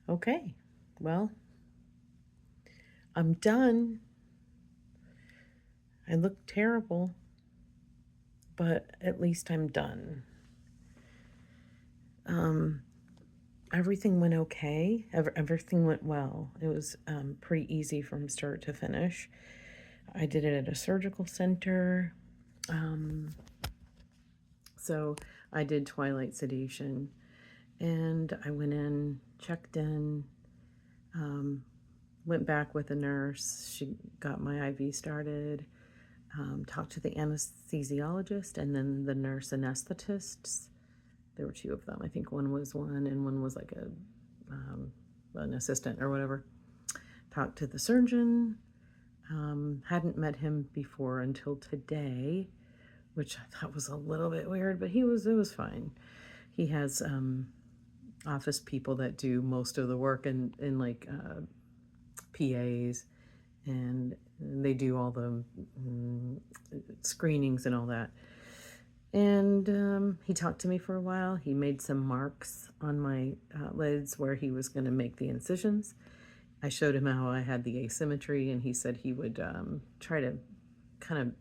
Okay, well, I'm done. I look terrible, but at least I'm done. Um, Everything went okay. Everything went well. It was pretty easy from start to finish. I did it at a surgical center. Um, so I did twilight sedation, and I went in, checked in, um, went back with a nurse. She got my IV started, talked to the anesthesiologist, and then the nurse anesthetists. There were two of them. I think one was one, and one was like an assistant or whatever. Talked to the surgeon. Hadn't met him before until today, which I thought was a little bit weird, but it was fine. He has office people that do most of the work in like PAs, and they do all the screenings and all that. And he talked to me for a while. He made some marks on my lids where he was going to make the incisions. I showed him how I had the asymmetry, and he said he would try to kind of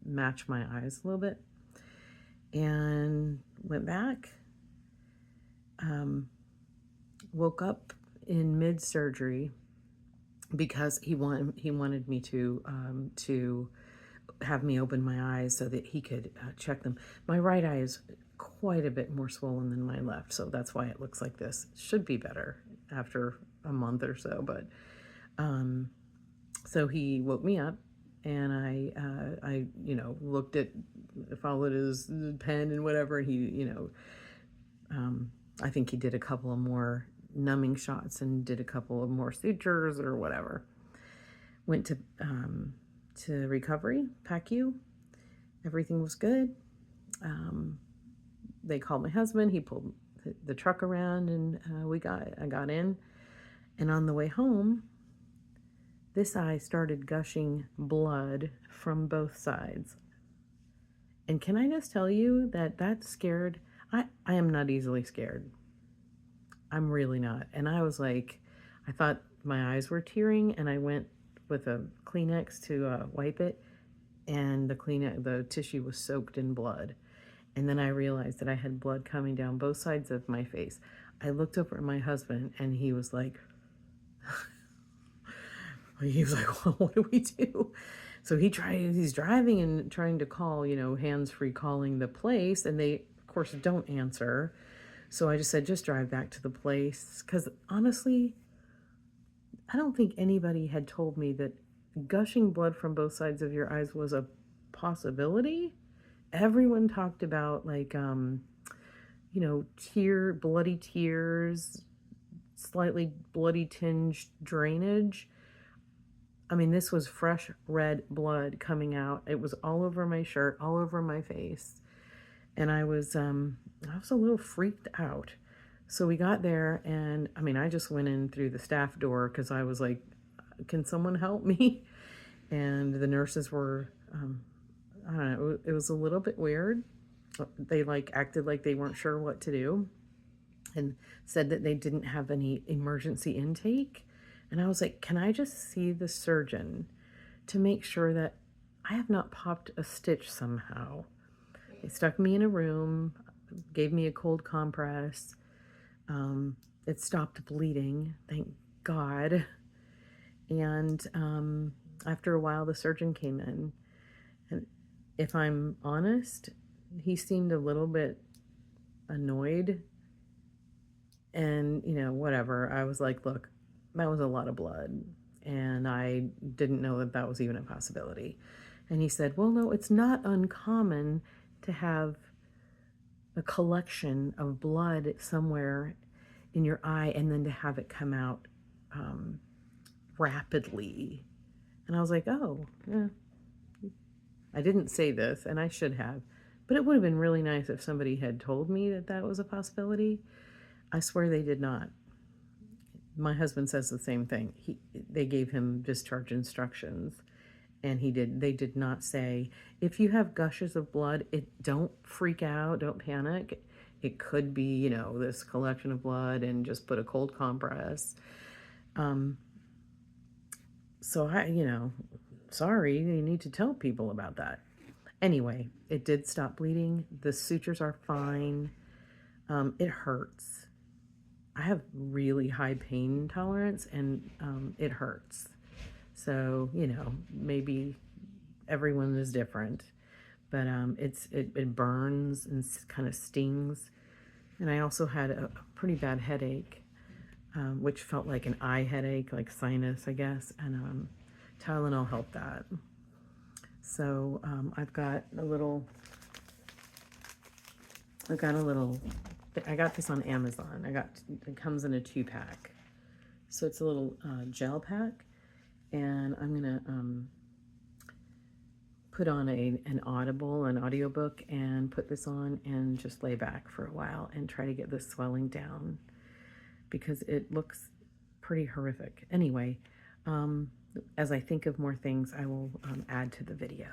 match my eyes a little bit. And went back. Woke up in mid-surgery because he wanted me to have me open my eyes so that he could check them. My right eye is quite a bit more swollen than my left, so that's why it looks like this. It should be better after a month or so, but so he woke me up, and I looked at, followed his pen and whatever, and he, I think he did a couple of more numbing shots and did a couple of more sutures or whatever. Went to recovery, PACU. Everything was good. They called my husband. He pulled the truck around, and I got in. And on the way home, this eye started gushing blood from both sides. And can I just tell you that scared? I am not easily scared. I'm really not. And I was like, I thought my eyes were tearing, and I went with a Kleenex to wipe it, and the tissue was soaked in blood. And then I realized that I had blood coming down both sides of my face. I looked over at my husband, and he was like, well, what do we do? So he's driving and trying to call, hands-free calling the place, and they, of course, don't answer. So I just said, just drive back to the place. Because honestly, I don't think anybody had told me that gushing blood from both sides of your eyes was a possibility. Everyone talked about bloody tears, slightly bloody tinged drainage. I mean, this was fresh red blood coming out. It was all over my shirt, all over my face. And I was a little freaked out. So we got there, and I mean, I just went in through the staff door because I was like, can someone help me? And the nurses were, I don't know, it was a little bit weird. They acted like they weren't sure what to do, and said that they didn't have any emergency intake. And I was like, can I just see the surgeon to make sure that I have not popped a stitch somehow? They stuck me in a room, gave me a cold compress. It stopped bleeding, thank God. And after a while, the surgeon came in. And if I'm honest, he seemed a little bit annoyed. And, whatever. I was like, look, that was a lot of blood. And I didn't know that was even a possibility. And he said, well, no, it's not uncommon to have a collection of blood somewhere in your eye and then to have it come out rapidly. And I was like, oh, yeah. I didn't say this, and I should have, but it would have been really nice if somebody had told me that was a possibility. I swear they did not. My husband says the same thing. They gave him discharge instructions, and they did not say, if you have gushes of blood, don't freak out, don't panic. it could be, you know, this collection of blood, and just put a cold compress. So I, you know, sorry, you need to tell people about that. Anyway, it did stop bleeding. The sutures are fine. It hurts. I have really high pain tolerance, and it hurts. So, you know, maybe everyone is different, but it burns and kind of stings. And I also had a pretty bad headache, which felt like an eye headache, like sinus, I guess, and Tylenol helped that. So I got a little, I got this on Amazon. It comes in a 2-pack. So it's a little gel pack, and I'm gonna put on an audiobook, and put this on and just lay back for a while and try to get this swelling down, because it looks pretty horrific. Anyway, as I think of more things, I will add to the video.